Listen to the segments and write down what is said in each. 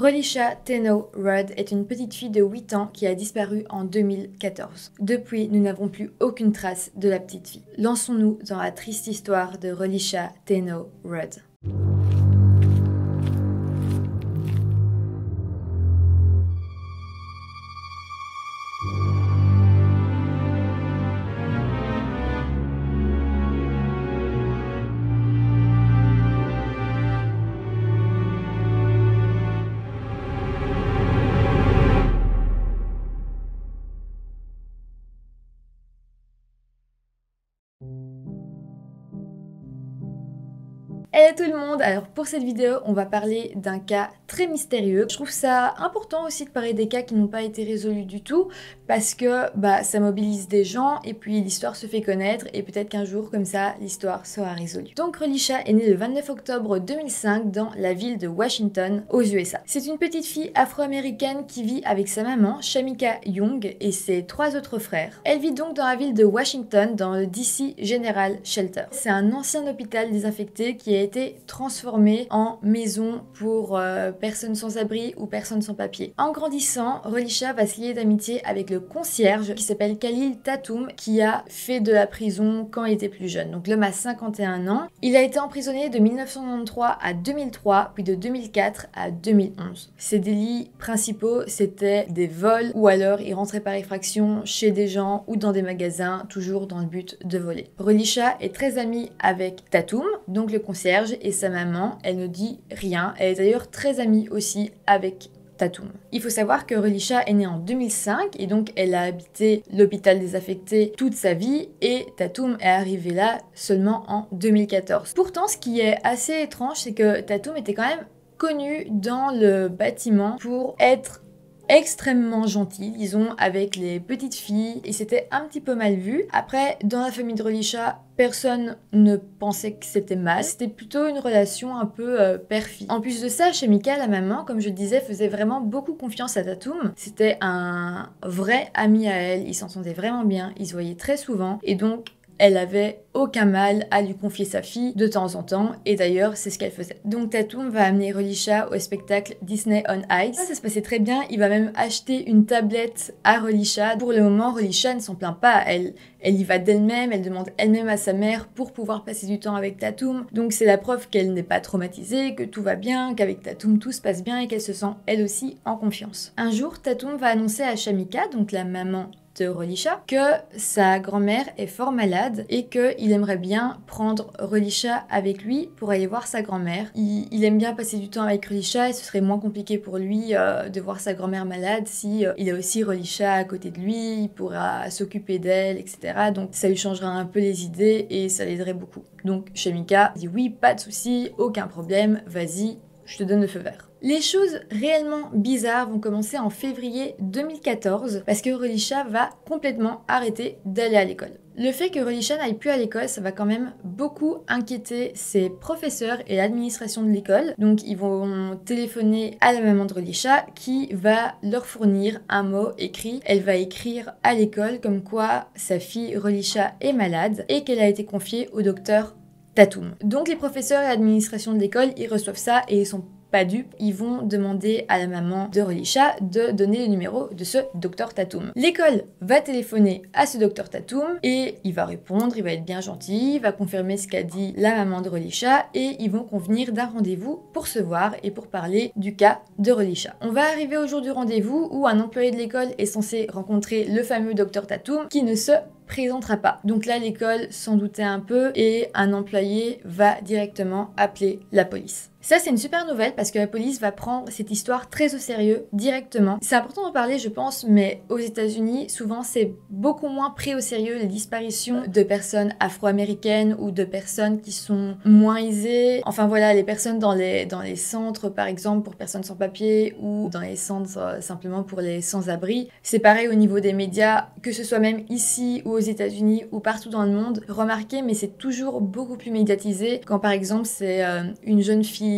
Relisha Teno Rudd est une petite fille de 8 ans qui a disparu en 2014. Depuis, nous n'avons plus aucune trace de la petite fille. Lançons-nous dans la triste histoire de Relisha Teno Rudd. Hello tout le monde, alors pour cette vidéo on va parler d'un cas très mystérieux. Je trouve ça important aussi de parler des cas qui n'ont pas été résolus du tout parce que ça mobilise des gens et puis l'histoire se fait connaître et peut-être qu'un jour comme ça l'histoire sera résolue. Donc Relisha est née le 29 octobre 2005 dans la ville de Washington aux USA. C'est une petite fille afro-américaine qui vit avec sa maman Shamika Young et ses 3 autres frères. Elle vit donc dans la ville de Washington dans le DC General Shelter. C'est un ancien hôpital désaffecté qui a été transformé en maison pour personnes sans abri ou personnes sans papier. En grandissant, Relisha va se lier d'amitié avec le concierge qui s'appelle Khalil Tatum qui a fait de la prison quand il était plus jeune. Donc l'homme a 51 ans. Il a été emprisonné de 1993 à 2003 puis de 2004 à 2011. Ses délits principaux c'était des vols ou alors il rentrait par effraction chez des gens ou dans des magasins toujours dans le but de voler. Relisha est très amie avec Tatum, donc le concierge, et sa maman, elle ne dit rien. Elle est d'ailleurs très amie aussi avec Tatum. Il faut savoir que Relisha est née en 2005 et donc elle a habité l'hôpital désaffecté toute sa vie et Tatum est arrivé là seulement en 2014. Pourtant, ce qui est assez étrange, c'est que Tatum était quand même connu dans le bâtiment pour être extrêmement gentil, disons, avec les petites filles et c'était un petit peu mal vu. Après, dans la famille de Relisha, personne ne pensait que c'était mal. C'était plutôt une relation un peu père-fille. En plus de ça, Shamika, la maman, comme je le disais, faisait vraiment beaucoup confiance à Tatum. C'était un vrai ami à elle. Ils s'entendaient vraiment bien. Ils se voyaient très souvent. Et donc, elle avait aucun mal à lui confier sa fille de temps en temps et d'ailleurs c'est ce qu'elle faisait. Donc Tatum va amener Relisha au spectacle Disney on Ice. Ça se passait très bien, il va même acheter une tablette à Relisha. Pour le moment, Relisha ne s'en plaint pas, elle y va d'elle-même, elle demande elle-même à sa mère pour pouvoir passer du temps avec Tatum. Donc c'est la preuve qu'elle n'est pas traumatisée, que tout va bien, qu'avec Tatum tout se passe bien et qu'elle se sent elle aussi en confiance. Un jour, Tatum va annoncer à Shamika, donc la maman de Relisha, que sa grand-mère est fort malade et qu'il aimerait bien prendre Relisha avec lui pour aller voir sa grand-mère. Il aime bien passer du temps avec Relisha et ce serait moins compliqué pour lui de voir sa grand-mère malade si il a aussi Relisha à côté de lui, il pourra s'occuper d'elle, etc. Donc ça lui changera un peu les idées et ça l'aiderait beaucoup. Donc Shamika dit oui, pas de souci, aucun problème, vas-y, je te donne le feu vert. Les choses réellement bizarres vont commencer en février 2014 parce que Relisha va complètement arrêter d'aller à l'école. Le fait que Relisha n'aille plus à l'école, ça va quand même beaucoup inquiéter ses professeurs et l'administration de l'école. Donc ils vont téléphoner à la maman de Relisha qui va leur fournir un mot écrit. Elle va écrire à l'école comme quoi sa fille Relisha est malade et qu'elle a été confiée au docteur Tatum. Donc les professeurs et l'administration de l'école, ils reçoivent ça et ils sont pas dupes, ils vont demander à la maman de Relisha de donner le numéro de ce docteur Tatum. L'école va téléphoner à ce docteur Tatum et il va répondre, il va être bien gentil, il va confirmer ce qu'a dit la maman de Relisha et ils vont convenir d'un rendez-vous pour se voir et pour parler du cas de Relisha. On va arriver au jour du rendez-vous où un employé de l'école est censé rencontrer le fameux docteur Tatum qui ne se présentera pas. Donc là, l'école s'en doutait un peu et un employé va directement appeler la police. Ça, c'est une super nouvelle parce que la police va prendre cette histoire très au sérieux directement. C'est important d'en parler, je pense, mais aux États-Unis, souvent, c'est beaucoup moins pris au sérieux les disparitions de personnes afro-américaines ou de personnes qui sont moins aisées. Enfin voilà, les personnes dans les centres, par exemple, pour personnes sans papier ou dans les centres simplement pour les sans-abri. C'est pareil au niveau des médias, que ce soit même ici ou aux États-Unis ou partout dans le monde. Remarquez, mais c'est toujours beaucoup plus médiatisé quand, par exemple, c'est une jeune fille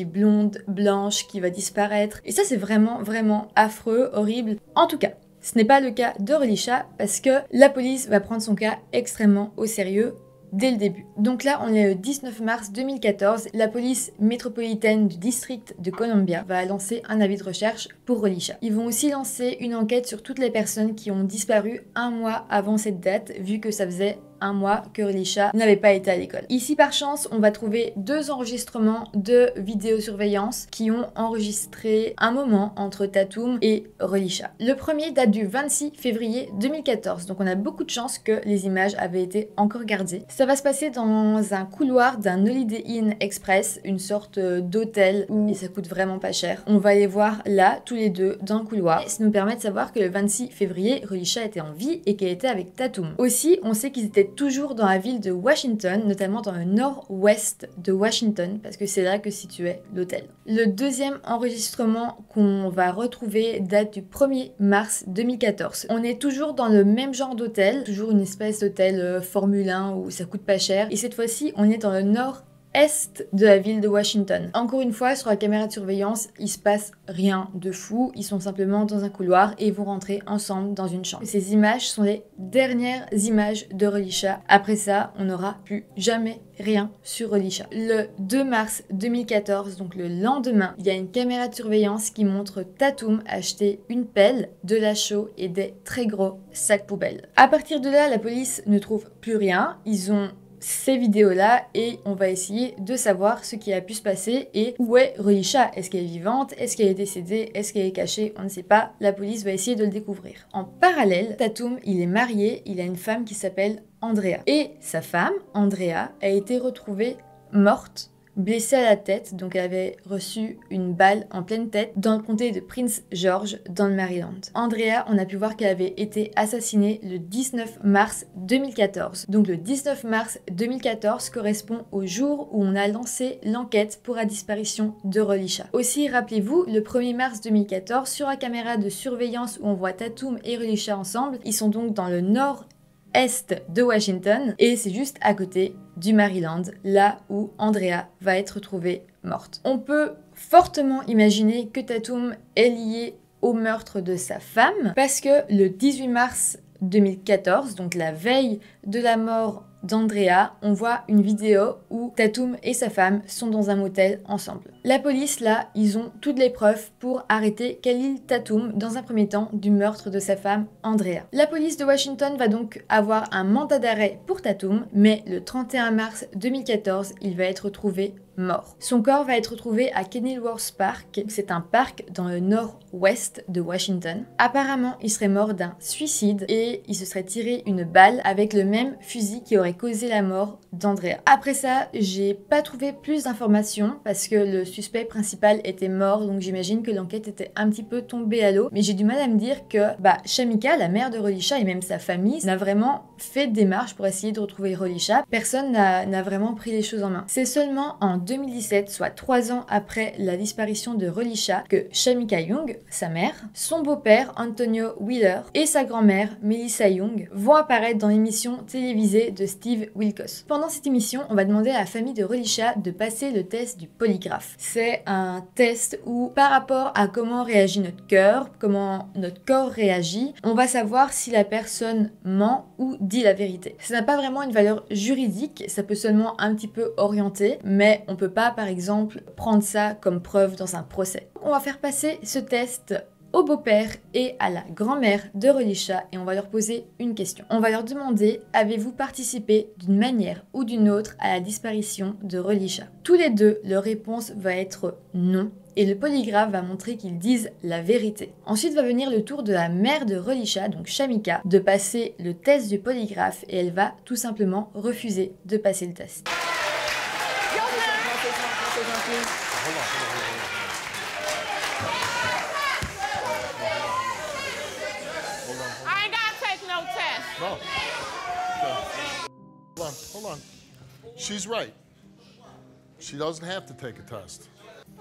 blonde, blanche qui va disparaître. Et ça, c'est vraiment, vraiment affreux, horrible. En tout cas, ce n'est pas le cas de Relisha parce que la police va prendre son cas extrêmement au sérieux dès le début. Donc là, on est le 19 mars 2014. La police métropolitaine du district de Columbia va lancer un avis de recherche pour Relisha. Ils vont aussi lancer une enquête sur toutes les personnes qui ont disparu un mois avant cette date, vu que ça faisait un mois que Relisha n'avait pas été à l'école. Ici, par chance, on va trouver 2 enregistrements de vidéosurveillance qui ont enregistré un moment entre Tatum et Relisha. Le premier date du 26 février 2014, donc on a beaucoup de chance que les images avaient été encore gardées. Ça va se passer dans un couloir d'un Holiday Inn Express, une sorte d'hôtel où ça coûte vraiment pas cher. On va les voir là, tous les deux, dans le couloir. Et ça nous permet de savoir que le 26 février, Relisha était en vie et qu'elle était avec Tatum. Aussi, on sait qu'ils étaient toujours dans la ville de Washington, notamment dans le nord-ouest de Washington, parce que c'est là que situait l'hôtel. Le deuxième enregistrement qu'on va retrouver date du 1er mars 2014. On est toujours dans le même genre d'hôtel, toujours une espèce d'hôtel Formule 1 où ça coûte pas cher, et cette fois-ci, on est dans le nord est de la ville de Washington. Encore une fois, sur la caméra de surveillance, il se passe rien de fou. Ils sont simplement dans un couloir et vont rentrer ensemble dans une chambre. Ces images sont les dernières images de Relisha. Après ça, on n'aura plus jamais rien sur Relisha. Le 2 mars 2014, donc le lendemain, il y a une caméra de surveillance qui montre Tatum acheter une pelle, de la chaux et des très gros sacs poubelles. À partir de là, la police ne trouve plus rien. Ils ont ces vidéos-là et on va essayer de savoir ce qui a pu se passer et où est Relisha. Est-ce qu'elle est vivante? Est-ce qu'elle est décédée? Est-ce qu'elle est cachée? On ne sait pas. La police va essayer de le découvrir. En parallèle, Tatum, il est marié, il a une femme qui s'appelle Andrea. Et sa femme, Andrea, a été retrouvée morte, blessée à la tête, donc elle avait reçu une balle en pleine tête dans le comté de Prince George, dans le Maryland. Andrea, on a pu voir qu'elle avait été assassinée le 19 mars 2014. Donc le 19 mars 2014 correspond au jour où on a lancé l'enquête pour la disparition de Relisha. Aussi, rappelez-vous, le 1er mars 2014, sur la caméra de surveillance où on voit Tatum et Relisha ensemble, ils sont donc dans le nord est de Washington et c'est juste à côté du Maryland, là où Andrea va être retrouvée morte. On peut fortement imaginer que Tatum est liée au meurtre de sa femme parce que le 18 mars 2014, donc la veille de la mort d'Andrea, on voit une vidéo où Tatum et sa femme sont dans un motel ensemble. La police, là, ils ont toutes les preuves pour arrêter Khalil Tatum dans un premier temps du meurtre de sa femme Andrea. La police de Washington va donc avoir un mandat d'arrêt pour Tatum, mais le 31 mars 2014, il va être retrouvé mort. Son corps va être retrouvé à Kenilworth Park, c'est un parc dans le nord-ouest de Washington. Apparemment, il serait mort d'un suicide et il se serait tiré une balle avec le même fusil qui aurait causé la mort d'Andrea. Après ça, j'ai pas trouvé plus d'informations parce que le suspect principal était mort, donc j'imagine que l'enquête était un petit peu tombée à l'eau, mais j'ai du mal à me dire que Shamika, la mère de Relisha et même sa famille, n'a vraiment fait de démarche pour essayer de retrouver Relisha. Personne n'a vraiment pris les choses en main. C'est seulement en 2017, soit 3 ans après la disparition de Relisha, que Shamika Young, sa mère, son beau-père Antonio Wheeler et sa grand-mère Melissa Young vont apparaître dans l'émission télévisée de Steve Wilkos. Pendant cette émission, on va demander à la famille de Relisha de passer le test du polygraphe. C'est un test où, par rapport à comment réagit notre cœur, comment notre corps réagit, on va savoir si la personne ment ou dit la vérité. Ça n'a pas vraiment une valeur juridique, ça peut seulement un petit peu orienter, mais on peut pas, par exemple, prendre ça comme preuve dans un procès. On va faire passer ce test au beau-père et à la grand-mère de Relisha et on va leur poser une question. On va leur demander: avez-vous participé d'une manière ou d'une autre à la disparition de Relisha? Tous les deux, leur réponse va être non. Et le polygraphe va montrer qu'ils disent la vérité. Ensuite va venir le tour de la mère de Relisha, donc Shamika, de passer le test du polygraphe et elle va tout simplement refuser de passer le test. No. Hold on. She's right. She doesn't have to take a test.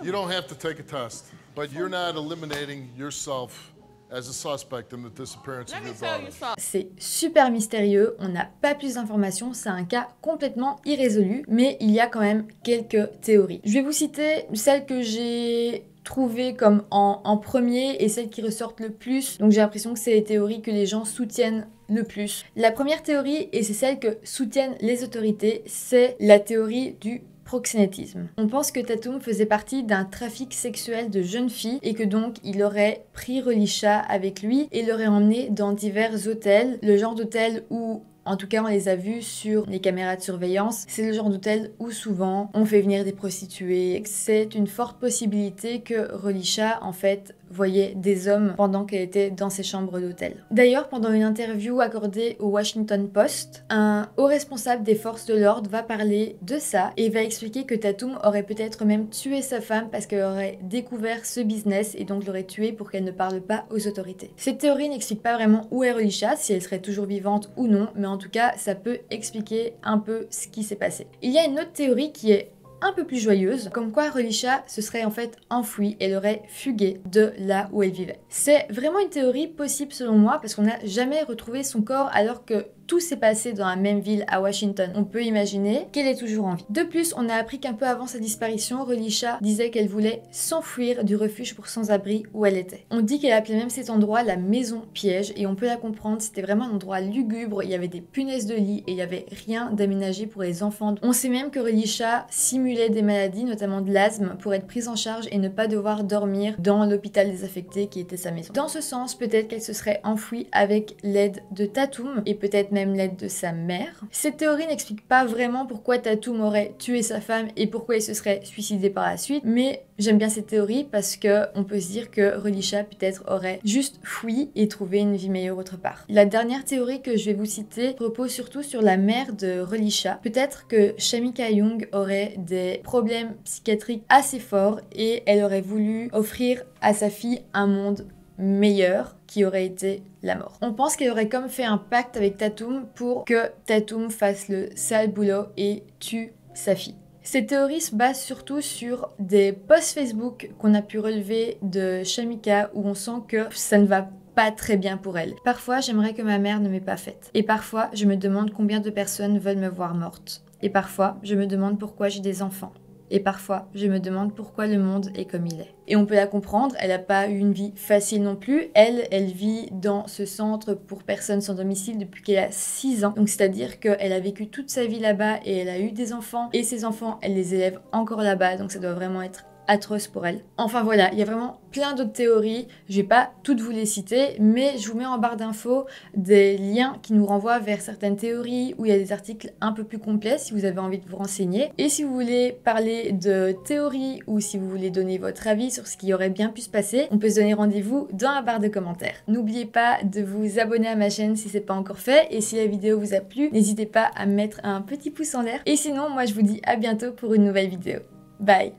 You don't have to take a test, but you're not eliminating yourself as a suspect in the disappearance of your daughter. C'est super mystérieux, on n'a pas plus d'informations, c'est un cas complètement irrésolu, mais il y a quand même quelques théories. Je vais vous citer celle que j'ai trouvées comme en premier et celles qui ressortent le plus. Donc j'ai l'impression que c'est les théories que les gens soutiennent le plus. La première théorie, et c'est celle que soutiennent les autorités, c'est la théorie du proxénétisme. On pense que Tatum faisait partie d'un trafic sexuel de jeunes filles et que donc il aurait pris Relisha avec lui et l'aurait emmené dans divers hôtels, le genre d'hôtel où en tout cas, on les a vus sur les caméras de surveillance. C'est le genre d'hôtel où souvent on fait venir des prostituées. C'est une forte possibilité que Relisha, en fait, voyait des hommes pendant qu'elle était dans ses chambres d'hôtel. D'ailleurs, pendant une interview accordée au Washington Post, un haut responsable des forces de l'ordre va parler de ça et va expliquer que Tatum aurait peut-être même tué sa femme parce qu'elle aurait découvert ce business et donc l'aurait tuée pour qu'elle ne parle pas aux autorités. Cette théorie n'explique pas vraiment où est Relisha, si elle serait toujours vivante ou non, mais en tout cas, ça peut expliquer un peu ce qui s'est passé. Il y a une autre théorie qui est un peu plus joyeuse, comme quoi Relisha se serait en fait enfouie et elle aurait fugué de là où elle vivait. C'est vraiment une théorie possible selon moi parce qu'on n'a jamais retrouvé son corps alors que tout s'est passé dans la même ville à Washington. On peut imaginer qu'elle est toujours en vie. De plus, on a appris qu'un peu avant sa disparition, Relisha disait qu'elle voulait s'enfuir du refuge pour sans-abri où elle était. On dit qu'elle appelait même cet endroit la maison piège et on peut la comprendre, c'était vraiment un endroit lugubre, il y avait des punaises de lit et il n'y avait rien d'aménagé pour les enfants. On sait même que Relisha simulait des maladies, notamment de l'asthme, pour être prise en charge et ne pas devoir dormir dans l'hôpital désaffecté qui était sa maison. Dans ce sens, peut-être qu'elle se serait enfouie avec l'aide de Tatum et peut-être même l'aide de sa mère. Cette théorie n'explique pas vraiment pourquoi Tatum aurait tué sa femme et pourquoi il se serait suicidé par la suite, mais j'aime bien cette théorie parce que on peut se dire que Relisha peut-être aurait juste fui et trouvé une vie meilleure autre part. La dernière théorie que je vais vous citer repose surtout sur la mère de Relisha. Peut-être que Shamika Young aurait des problèmes psychiatriques assez forts et elle aurait voulu offrir à sa fille un monde meilleur qui aurait été la mort. On pense qu'elle aurait comme fait un pacte avec Tatum pour que Tatum fasse le sale boulot et tue sa fille. Cette théorie se base surtout sur des posts Facebook qu'on a pu relever de Shamika où on sent que ça ne va pas très bien pour elle. Parfois, j'aimerais que ma mère ne m'ait pas faite. Et parfois, je me demande combien de personnes veulent me voir morte. Et parfois, je me demande pourquoi j'ai des enfants. Et parfois, je me demande pourquoi le monde est comme il est. Et on peut la comprendre, elle n'a pas eu une vie facile non plus. Elle vit dans ce centre pour personnes sans domicile depuis qu'elle a 6 ans. Donc c'est-à-dire qu'elle a vécu toute sa vie là-bas et elle a eu des enfants. Et ses enfants, elle les élève encore là-bas. Donc ça doit vraiment être atroce pour elle. Enfin voilà, il y a vraiment plein d'autres théories, je vais pas toutes vous les citer, mais je vous mets en barre d'infos des liens qui nous renvoient vers certaines théories où il y a des articles un peu plus complets si vous avez envie de vous renseigner. Et si vous voulez parler de théories ou si vous voulez donner votre avis sur ce qui aurait bien pu se passer, on peut se donner rendez-vous dans la barre de commentaires. N'oubliez pas de vous abonner à ma chaîne si c'est pas encore fait et si la vidéo vous a plu, n'hésitez pas à mettre un petit pouce en l'air. Et sinon, moi je vous dis à bientôt pour une nouvelle vidéo. Bye!